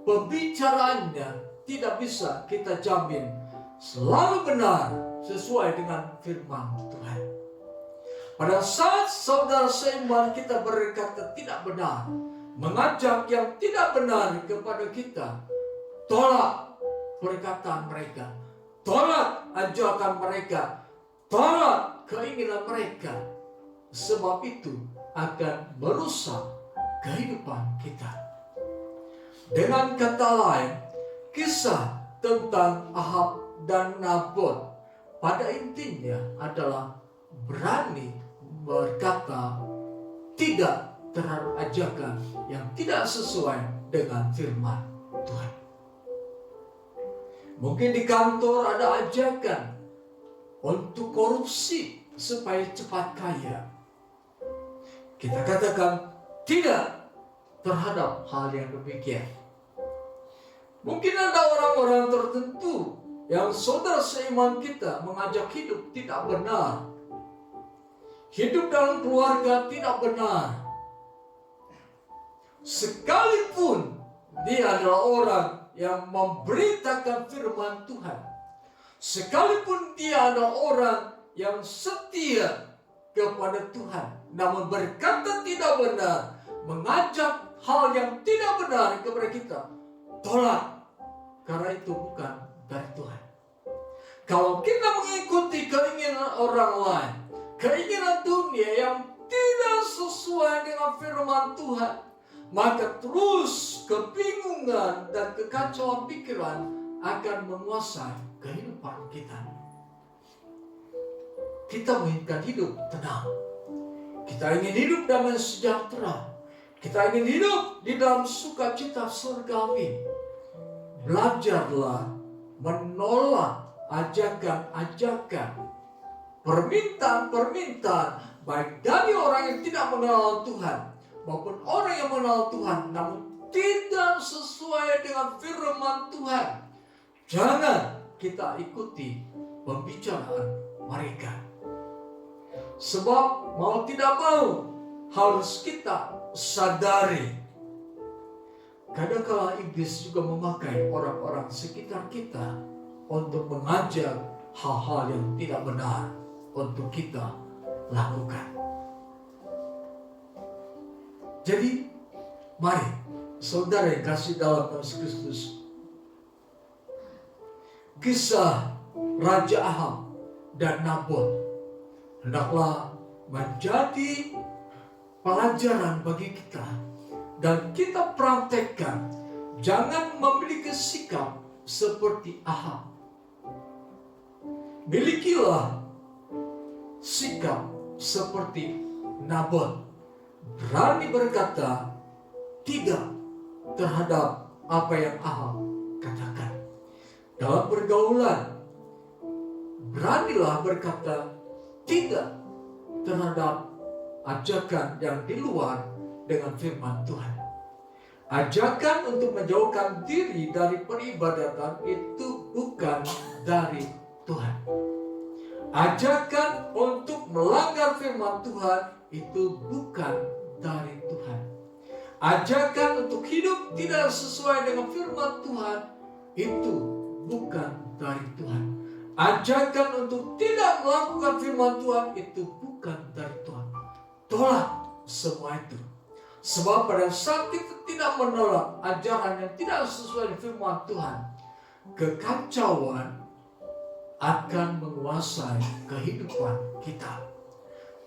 pembicaraannya tidak bisa kita jamin selalu benar sesuai dengan firman Tuhan. Pada saat saudara seiman kita berkata tidak benar, mengajak yang tidak benar kepada kita, tolak perkataan mereka, tolak ajakan mereka, tolak keinginan mereka. Sebab itu akan merusak kehidupan kita. Dengan kata lain, kisah tentang Ahab dan Nabot pada intinya adalah berani berkata tidak terhadap ajakan yang tidak sesuai dengan firman Tuhan. Mungkin di kantor ada ajakan untuk korupsi supaya cepat kaya. Kita katakan tidak terhadap hal yang demikian. Mungkin ada orang-orang tertentu yang saudara seiman kita mengajak hidup tidak benar. Hidup dalam keluarga tidak benar. Sekalipun dia adalah orang yang memberitakan firman Tuhan, sekalipun dia adalah orang yang setia kepada Tuhan, namun berkata tidak benar, mengajak hal yang tidak benar kepada kita, tolak, karena itu bukan dari Tuhan. Kalau kita mengikuti keinginan orang lain, keinginan dunia yang tidak sesuai dengan firman Tuhan, maka terus kebingungan dan kekacauan pikiran akan menguasai kehidupan kita. Kita menginginkan hidup tenang. Kita ingin hidup damai sejahtera. Kita ingin hidup di dalam sukacita surgawi. Belajarlah menolak ajakan-ajakan, permintaan-permintaan, baik dari orang yang tidak mengenal Tuhan maupun orang yang mengenal Tuhan namun tidak sesuai dengan firman Tuhan. Jangan kita ikuti pembicaraan mereka. Sebab mau tidak mau harus kita sadari kadangkala iblis juga memakai orang-orang sekitar kita untuk mengajak hal-hal yang tidak benar untuk kita lakukan. Jadi, mari saudara yang kasih dalam Yesus Kristus, kisah Raja Ahab dan Nabot hendaklah menjadi pelajaran bagi kita, dan kita praktekkan. Jangan memiliki sikap seperti Ahab. Milikilah sikap seperti Nabot, berani berkata tidak terhadap apa yang Ahab katakan. Dalam pergaulan, beranilah berkata tidak terhadap ajakan yang di luar dengan firman Tuhan. Ajakan untuk menjauhkan diri dari peribadatan itu bukan dari Tuhan. Ajakan untuk melanggar firman Tuhan itu bukan dari Tuhan. Ajakan untuk hidup tidak sesuai dengan firman Tuhan itu bukan dari Tuhan. Ajakan untuk tidak melakukan firman Tuhan itu bukan dari Tuhan. Tolak semua itu. Sebab pada saat kita tidak menolak ajaran yang tidak sesuai dengan firman Tuhan, kekacauan akan menguasai kehidupan kita.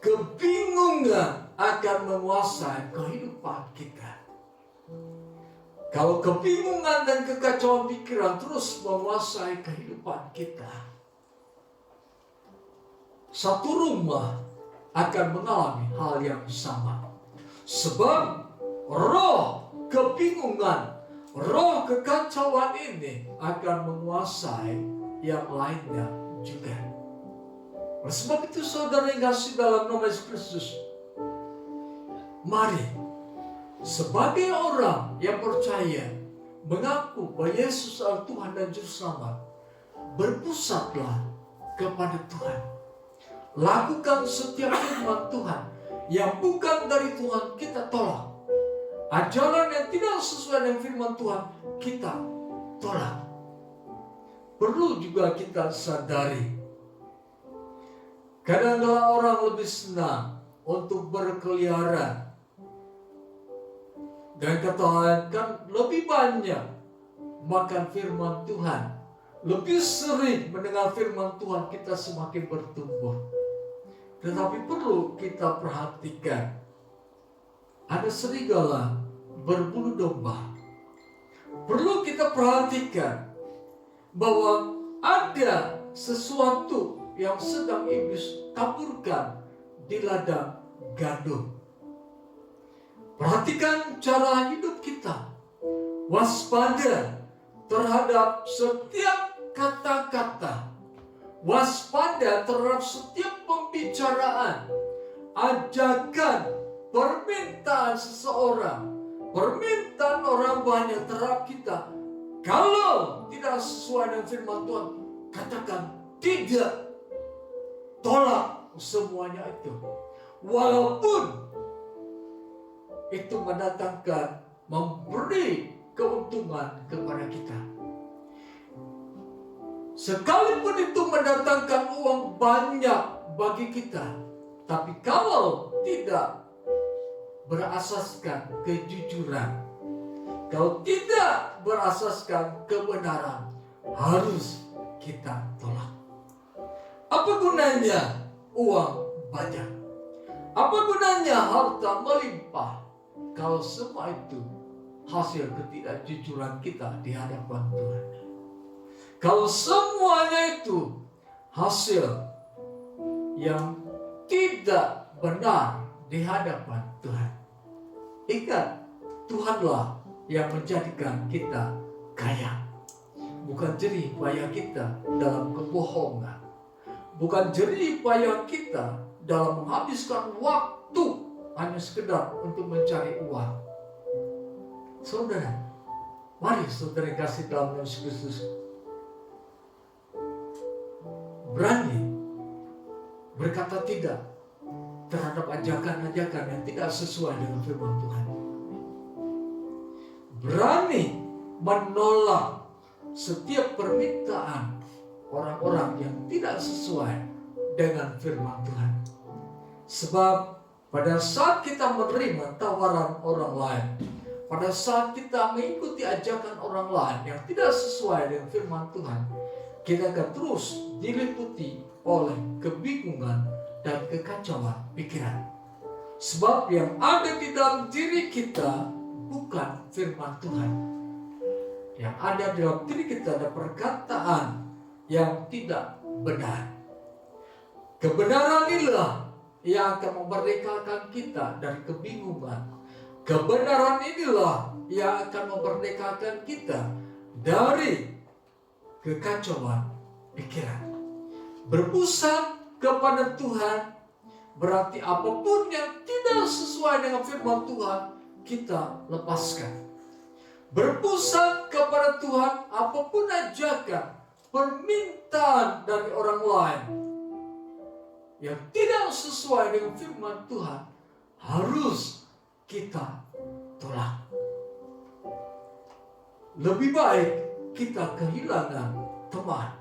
Kebingungan akan menguasai kehidupan kita. Kalau kebingungan dan kekacauan pikiran terus menguasai kehidupan kita, satu rumah akan mengalami hal yang sama. Sebab roh kebingungan, roh kekacauan ini akan menguasai yang lainnya juga. Oleh sebab itu saudara yang kasih dalam nama Yesus Kristus, mari sebagai orang yang percaya mengaku bahwa Yesus adalah Tuhan dan Juru Selamat, berpusatlah kepada Tuhan. Lakukan setiap firman Tuhan yang bukan dari Tuhan, kita tolak. Ajaran yang tidak sesuai dengan firman Tuhan, kita tolak. Perlu juga kita sadari, kadang-kadang orang lebih senang untuk berkeliaran dan katakan lebih banyak makan firman Tuhan, lebih sering mendengar firman Tuhan, kita semakin bertumbuh. Tetapi perlu kita perhatikan, ada serigala berbulu domba. Perlu kita perhatikan bahwa ada sesuatu yang sedang iblis taburkan di ladang gandum. Perhatikan cara hidup kita. Waspada terhadap setiap kata-kata. Waspada terhadap setiap pembicaraan, ajakan, permintaan seseorang, permintaan orang banyak terhadap kita. Kalau tidak sesuai dengan firman Tuhan, katakan tidak. Tolak semuanya itu. Walaupun itu mendatangkan, memberi keuntungan kepada kita. Sekalipun itu mendatangkan uang banyak bagi kita, tapi kalau tidak berasaskan kejujuran, kalau tidak berasaskan kebenaran, harus kita tolak. Apa gunanya uang banyak? Apa gunanya harta melimpah kalau semua itu hasil ketidakjujuran kita di hadapan Tuhan? Kalau semuanya itu hasil yang tidak benar di hadapan Tuhan, ingat, Tuhanlah yang menjadikan kita kaya. Bukan jerih payah kita dalam kebohongan, bukan jerih payah kita dalam menghabiskan waktu hanya sekedar untuk mencari uang. Saudara, mari saudara kasih dalam Yesus Kristus, berani berkata tidak terhadap ajakan-ajakan yang tidak sesuai dengan firman Tuhan. berani menolak setiap permintaan orang-orang yang tidak sesuai dengan firman Tuhan. Sebab pada saat kita menerima tawaran orang lain, pada saat kita mengikuti ajakan orang lain yang tidak sesuai dengan firman Tuhan, kita akan terus diliputi oleh kebingungan dan kekacauan pikiran. Sebab yang ada di dalam diri kita bukan firman Tuhan. Yang ada di dalam diri kita ada perkataan yang tidak benar. Kebenaran inilah yang akan memerdekakan kita dari kebingungan. Kebenaran inilah yang akan memerdekakan kita dari kekacauan pikiran. Berpusat kepada Tuhan berarti apapun yang tidak sesuai dengan firman Tuhan kita lepaskan. Berpusat kepada Tuhan, apapun ajakan, permintaan dari orang lain yang tidak sesuai dengan firman Tuhan harus kita tolak. Lebih baik kita kehilangan teman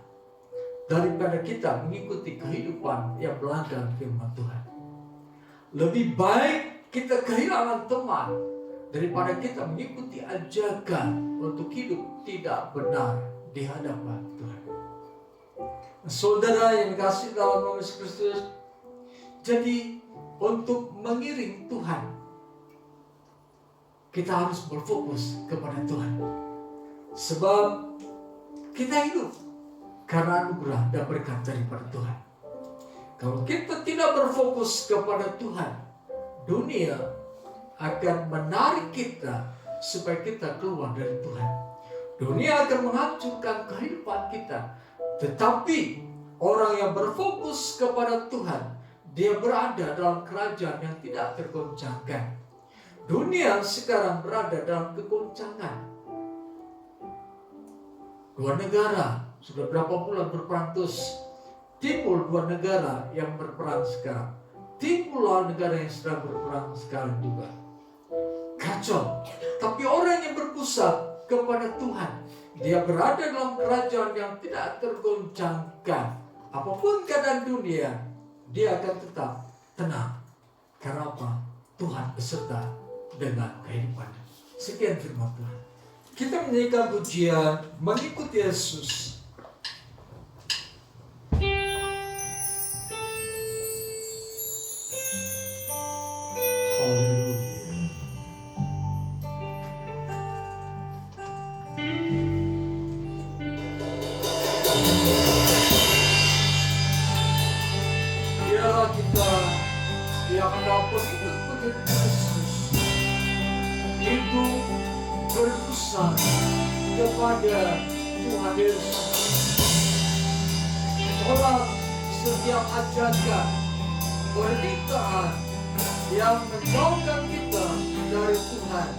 daripada kita mengikuti kehidupan yang melanggar firman Tuhan. Lebih baik kita kehilangan teman daripada kita mengikuti ajakan untuk hidup tidak benar di hadapan Tuhan. Saudara yang dikasihi dalam nama Yesus Kristus, jadi untuk mengiring Tuhan, kita harus berfokus kepada Tuhan. Sebab kita hidup karena anugerah dan berkat daripada Tuhan. Kalau kita tidak berfokus kepada Tuhan, dunia akan menarik kita supaya kita keluar dari Tuhan. Dunia akan menghancurkan kehidupan kita. Tetapi orang yang berfokus kepada Tuhan, dia berada dalam kerajaan yang tidak tergoncangkan. Dunia sekarang berada dalam kegoncangan. Dua negara sudah berapa bulan berperang terus. Timbul dua negara yang berperang sekarang. Timbul negara yang sedang berperang sekarang juga. Kacau. Tapi orang yang berpusat kepada Tuhan, dia berada dalam kerajaan yang tidak tergoncangkan. Apapun keadaan dunia, dia akan tetap tenang. Karena apa? Tuhan beserta dengan kehidupannya. Sekian firman Tuhan. Kita menyanyikan pujian mengikuti Yesus. Yang dapat hidup menjadi Yesus, itu berpusat kepada Tuhan Yesus. Tolak setiap ajakan, permintaan yang menjauhkan kita dari Tuhan.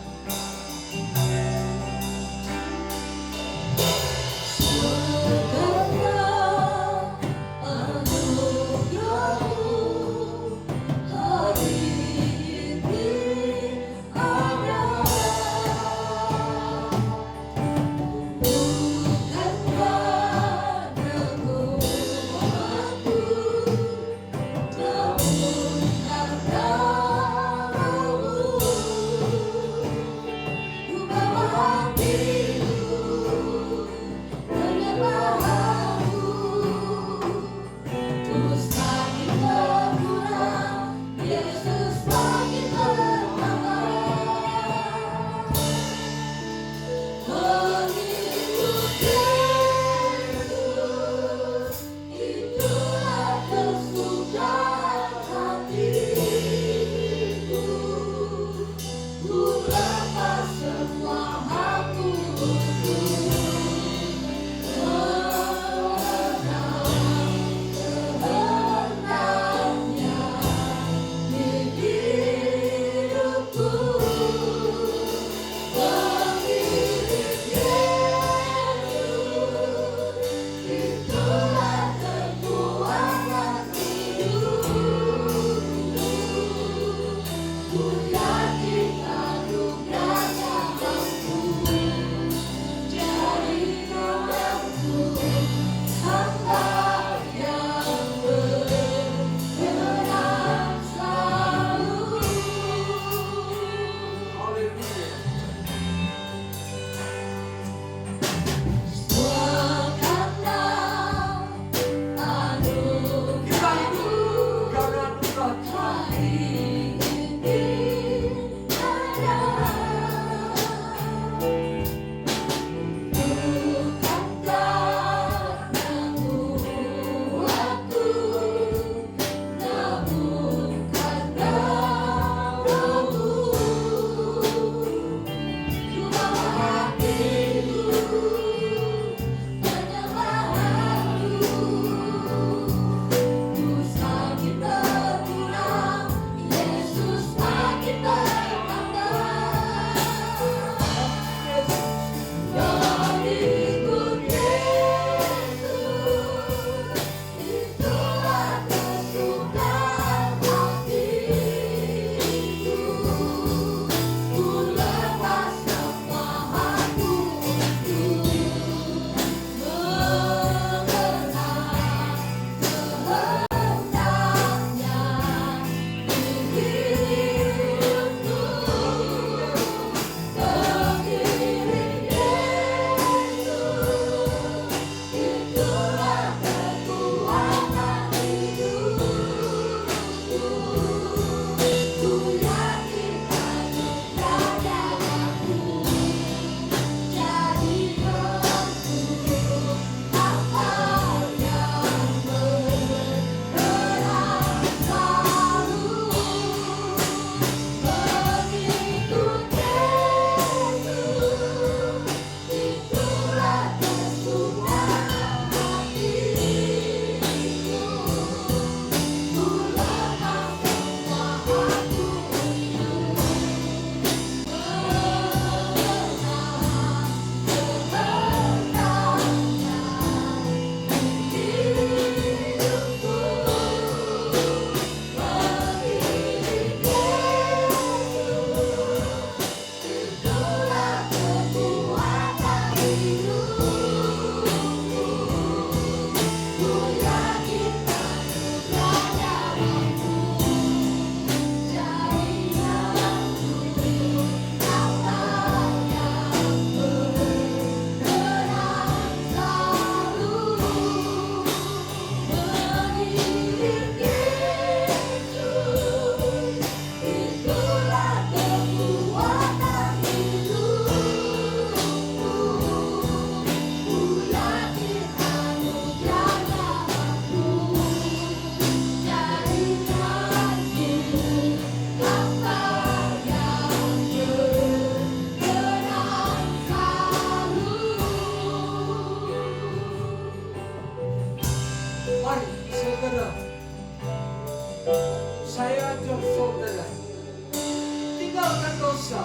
tinggalkan dosa,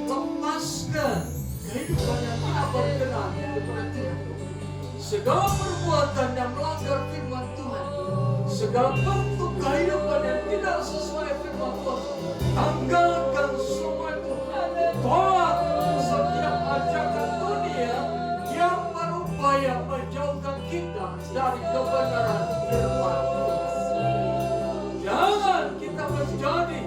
lepaskan kehidupan yang tidak berkenan kepada Tuhan. Segala perbuatan yang melanggar firman Tuhan, segala bentuk kehidupan yang tidak sesuai firman Tuhan, tanggalkan semua itu. Tolak setiap ajakan dunia yang berupaya menjauhkan kita dari kebenaran firman Tuhan. Jangan kita menjadi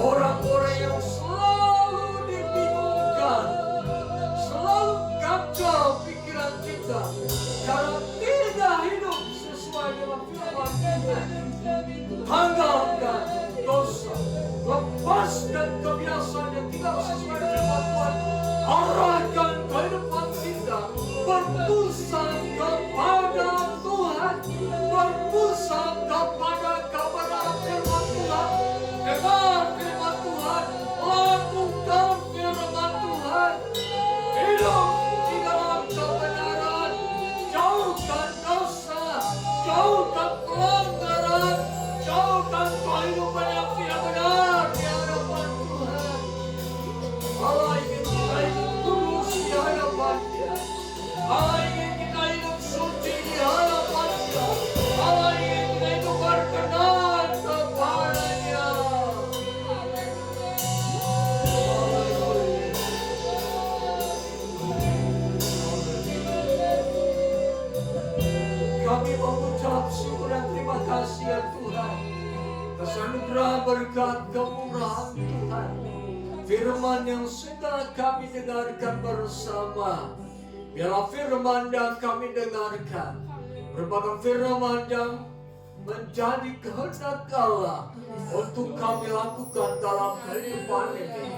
orang-orang yang selalu dibingungkan, selalu kacau pikiran kita karena tidak hidup sesuai dengan firman Tuhan. Tanggalkan dosa, lepaskan kebiasaan yang tidak sesuai dengan Tuhan. Arahkan kehidupan kita berpusat kepada Tuhan, berpusat kepada kebenaran firman Tuhan. Dengar firman Tuhan, lakukan firman Tuhan, hidup di dalam kebenaran, jauhkan dosa, jauhkan pelanggaran, jauhkan kehidupan yang tidak benar di hadapan Tuhan. Allah ingin kita hidup kudus di hadapan-Nya. Allah ingin kita hidup suci di hadapan-Nya. Allah ingin kita hidup berkenan kepada-Nya. Kami mengucap syukur dan terima kasih ya Tuhan atas anugerah berkat kemurahan Tuhan. Firman yang sudah kami dengarkan bersama, biarlah firman yang kami dengarkan merupakan firman yang menjadi kehendak Allah untuk kami lakukan dalam kehidupan ini.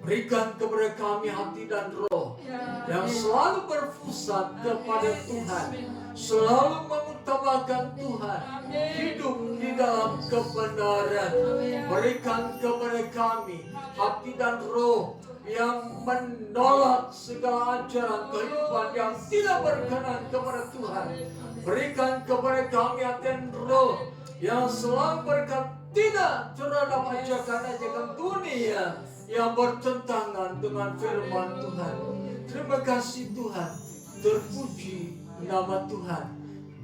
Berikan kepada kami hati dan roh yang selalu berpusat kepada Tuhan, selalu mengutamakan Tuhan, hidup di dalam kebenaran. Berikan kepada kami hati dan roh yang menolak segala ajaran kehidupan yang tidak berkenan kepada Tuhan. Berikan kepada kami hati dan roh yang selalu berkata tidak terhadap ajakan-ajakan dunia yang bertentangan dengan firman Tuhan. Terima kasih Tuhan, terpuji nama Tuhan.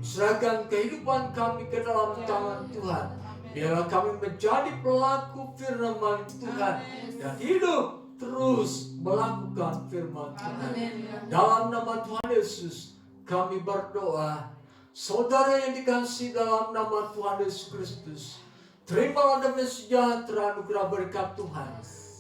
Serahkan kehidupan kami ke dalam tangan Tuhan. Biarlah kami menjadi pelaku firman Tuhan dan hidup terus melakukan firman Tuhan. Dalam nama Tuhan Yesus kami berdoa. Saudara yang dikasihi dalam nama Tuhan Yesus Kristus, terimalah damai sejahtera anugerah berkat Tuhan,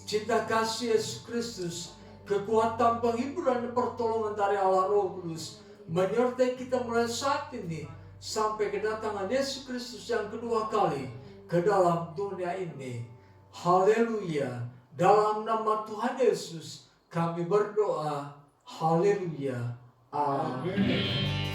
cinta kasih Yesus Kristus, kekuatan penghiburan dan pertolongan dari Allah Roh Kudus menyertai kita mulai saat ini sampai kedatangan Yesus Kristus yang kedua kali ke dalam dunia ini. Haleluya. Dalam nama Tuhan Yesus kami berdoa. Haleluya. Amin.